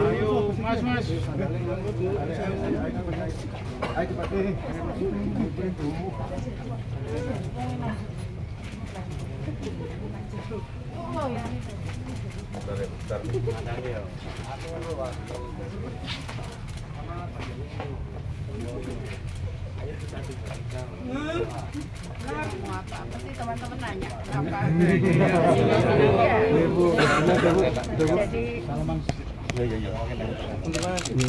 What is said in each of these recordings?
Ayo, mas. Oh ya. Mau apa sih teman-teman nanya? Apa?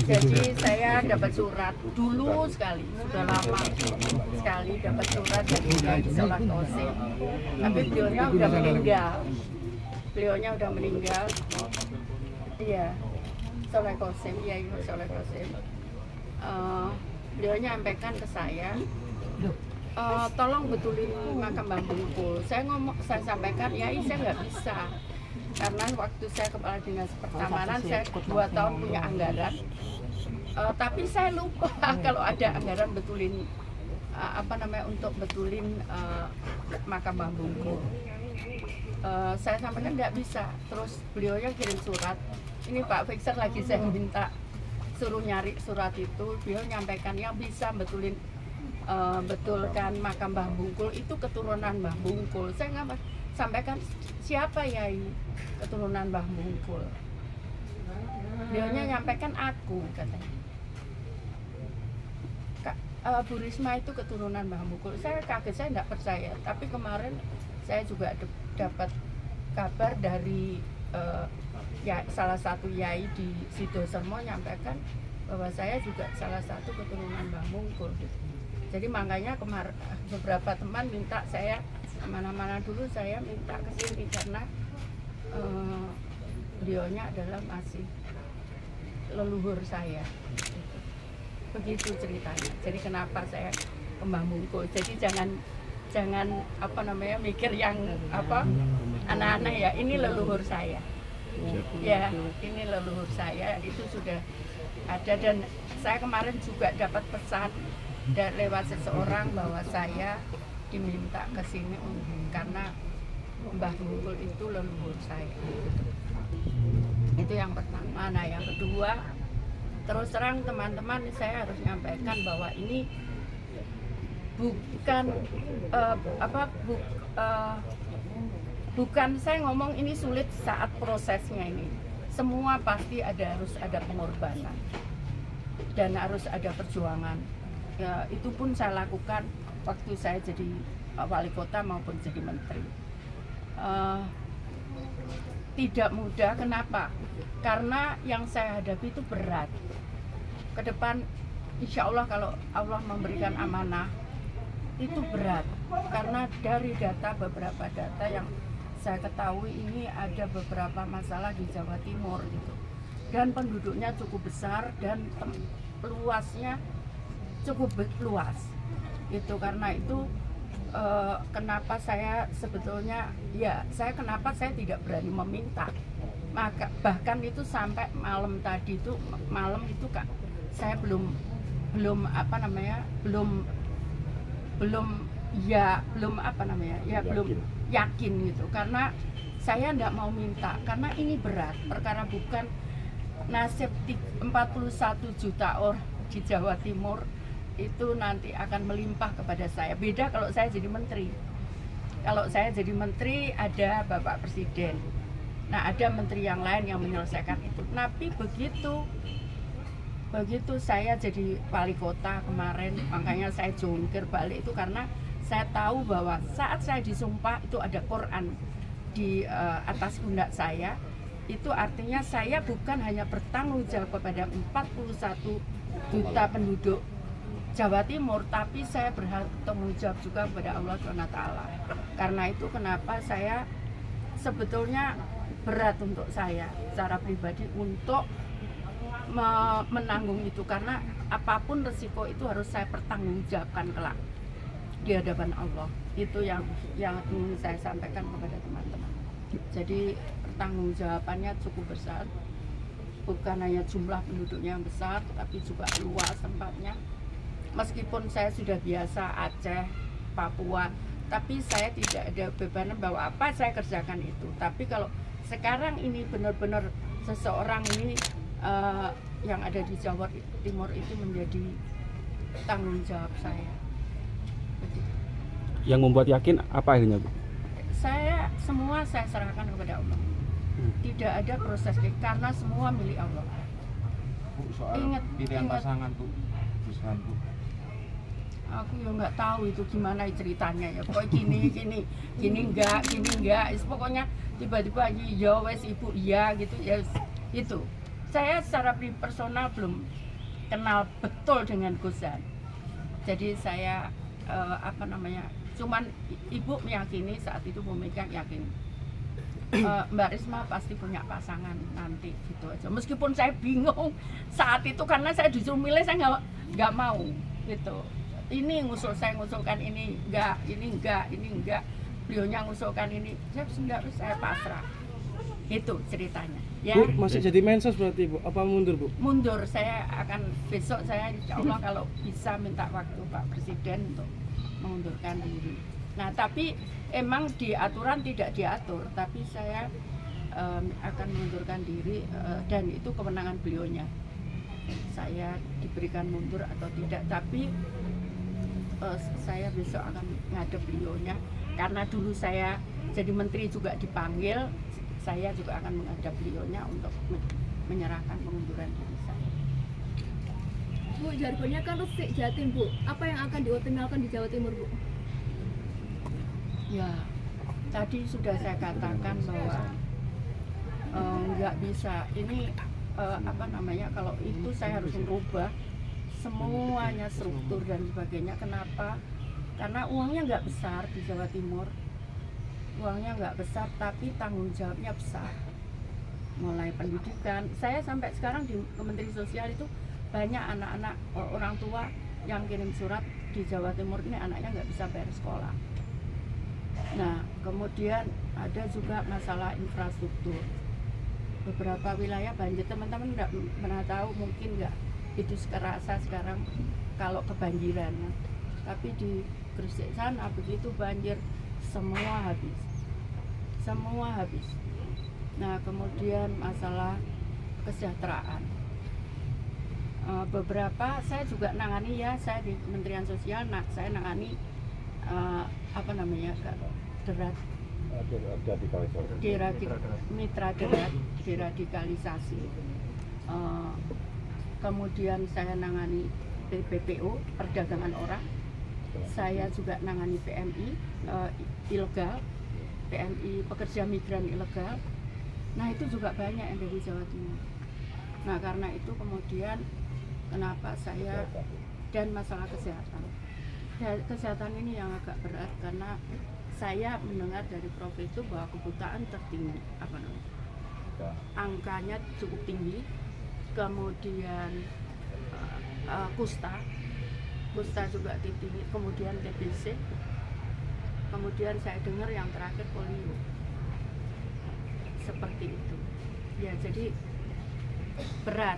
Jadi saya dapat surat dulu sekali, sudah lama sekali dapat surat dari Kiai Soleh Qasim. Tapi beliaunya udah meninggal. Iya, Soleh Qasim, Kiai Soleh Qasim. Beliau nyampaikan ke saya, tolong betulin makam Mbah Bungkul. Saya sampaikan, ya saya nggak bisa, karena waktu saya kepala dinas pertamanan, saya 2 tahun punya anggaran, tapi saya lupa kalau ada anggaran betulin untuk betulin makam Mbah Bungkul. Saya sampaikan nggak bisa. Terus beliaunya kirim surat, ini Pak Fixer lagi saya minta suruh nyari surat itu. Beliau nyampaikan yang bisa betulkan makam Mbah Bungkul itu keturunan Mbah Bungkul. Saya nggak sampaikan siapa ya keturunan Mbah Bungkul. Beliaunya nyampaikan aku, katanya. Bu Risma itu keturunan Mbah Bungkul. Saya kaget, saya nggak percaya. Tapi kemarin saya juga dapat kabar dari salah satu yai di Sidosermo nyampaikan bahwa saya juga salah satu keturunan Mbah Bungkul. Jadi makanya beberapa teman minta saya mana-mana dulu, saya minta ke sini karena beliaunya adalah masih leluhur saya. Begitu ceritanya. Jadi kenapa saya ke Mbah Bungkul. Jadi jangan mikir yang aneh-aneh ya. Ini leluhur saya. Ya, ini leluhur saya, itu sudah ada. Dan saya kemarin juga dapat pesan lewat seseorang bahwa saya diminta ke sini karena Mbah Bungkul itu leluhur saya. Itu yang pertama. Nah, yang kedua, terus terang teman-teman, saya harus nyampaikan bahwa ini bukan saya ngomong ini sulit saat prosesnya ini. Semua pasti harus ada pengorbanan dan harus ada perjuangan. Ya, itu pun saya lakukan waktu saya jadi wali kota maupun jadi menteri. Tidak mudah. Kenapa? Karena yang saya hadapi itu berat. Ke depan insya Allah kalau Allah memberikan amanah itu berat. Karena dari beberapa data yang saya ketahui ini ada beberapa masalah di Jawa Timur gitu. Dan penduduknya cukup besar dan luasnya cukup luas. Itu karena itu kenapa saya sebetulnya kenapa saya tidak berani meminta. Maka bahkan itu sampai malam itu Kak, saya belum yakin gitu, karena saya tidak mau minta karena ini berat. Perkara bukan nasib 41 juta orang di Jawa Timur itu nanti akan melimpah kepada saya. Beda kalau saya jadi menteri. Kalau saya jadi menteri ada Bapak Presiden. Nah, ada menteri yang lain yang menyelesaikan itu. Tapi begitu saya jadi wali kota kemarin, makanya saya jungkir balik itu karena saya tahu bahwa saat saya disumpah itu ada Quran di atas pundak saya. Itu artinya saya bukan hanya bertanggung jawab kepada 41 juta penduduk Jawa Timur, tapi saya bertanggung jawab juga kepada Allah SWT. Karena itu kenapa saya sebetulnya berat untuk saya secara pribadi untuk menanggung itu, karena apapun resiko itu harus saya pertanggungjawabkan kelak di hadapan Allah. Itu yang ingin saya sampaikan kepada teman-teman. Jadi pertanggungjawabannya cukup besar, bukan hanya jumlah penduduknya yang besar, tapi juga luas tempatnya. Meskipun saya sudah biasa Aceh, Papua, tapi saya tidak ada bebanan bahwa apa saya kerjakan itu. Tapi kalau sekarang ini benar-benar seseorang ini yang ada di Jawa Timur itu menjadi tanggung jawab saya. Begitu. Yang membuat yakin apa akhirnya, Bu? Saya serahkan kepada Allah. Tidak ada proses karena semua milik Allah. Bu, soal pilihan pasangan tuh, misalkan Bu. Aku ya nggak tahu itu gimana ceritanya ya. Pokoknya gini enggak. Pokoknya tiba-tiba ya wes ibu iya gitu ya itu. Saya secara personal belum kenal betul dengan Gusan. Jadi saya cuman ibu meyakini saat itu Bu Mega yakin Mbak Risma pasti punya pasangan nanti gitu aja. Meskipun saya bingung saat itu karena saya disuruh milih, saya nggak mau gitu. Ini ngusulkan ini enggak. Beliaunya ngusulkan ini, saya pasrah. Itu ceritanya. Ya. Bu, masih jadi mensos berarti Bu? Apa mundur Bu? Mundur, saya akan besok saya insya Allah kalau bisa minta waktu Pak Presiden untuk mengundurkan diri. Nah tapi emang di aturan tidak diatur, tapi saya akan mengundurkan diri dan itu kewenangan beliaunya. Saya diberikan mundur atau tidak, tapi saya besok akan ngadep beliaunya karena dulu saya jadi menteri juga dipanggil, saya juga akan menghadap beliaunya untuk menyerahkan pengunduran diri saya. Bu, jargonnya kan resik Jatim Bu, apa yang akan dioptimalkan di Jawa Timur Bu? Ya, tadi sudah saya katakan bahwa nggak bisa ini kalau itu saya harus merubah semuanya struktur dan sebagainya. Kenapa? Karena uangnya nggak besar di Jawa Timur, uangnya nggak besar tapi tanggung jawabnya besar. Mulai pendidikan, saya sampai sekarang di Kementerian Sosial itu banyak anak-anak orang tua yang kirim surat di Jawa Timur ini anaknya nggak bisa bayar sekolah. Nah kemudian ada juga masalah infrastruktur. Beberapa wilayah banjir, teman-teman nggak pernah tahu mungkin nggak itu kerasa sekarang kalau kebanjiran, tapi di Gresik sana begitu banjir semua habis. Nah kemudian masalah kesejahteraan, beberapa saya juga nangani ya, saya di Kementerian Sosial, saya nangani deradikalisasi. Kemudian saya nangani PPO, perdagangan orang. Saya juga nangani PMI ilegal, PMI pekerja migran ilegal. Nah itu juga banyak yang dari Jawa Timur. Nah karena itu kemudian kenapa saya dan masalah kesehatan. Kesehatan ini yang agak berat karena saya mendengar dari Prof itu bahwa kebutaan tertinggi, angkanya cukup tinggi. Kemudian kusta juga tinggi, kemudian TBC, kemudian saya dengar yang terakhir polio, seperti itu ya. Jadi berat,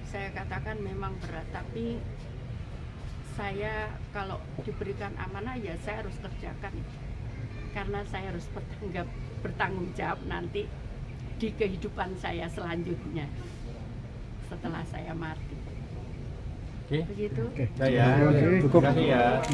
saya katakan memang berat, tapi saya kalau diberikan amanah ya saya harus kerjakan karena saya harus bertanggung jawab nanti di kehidupan saya selanjutnya setelah saya mati. Oke. Begitu. Ya, cukup. Cukup ya.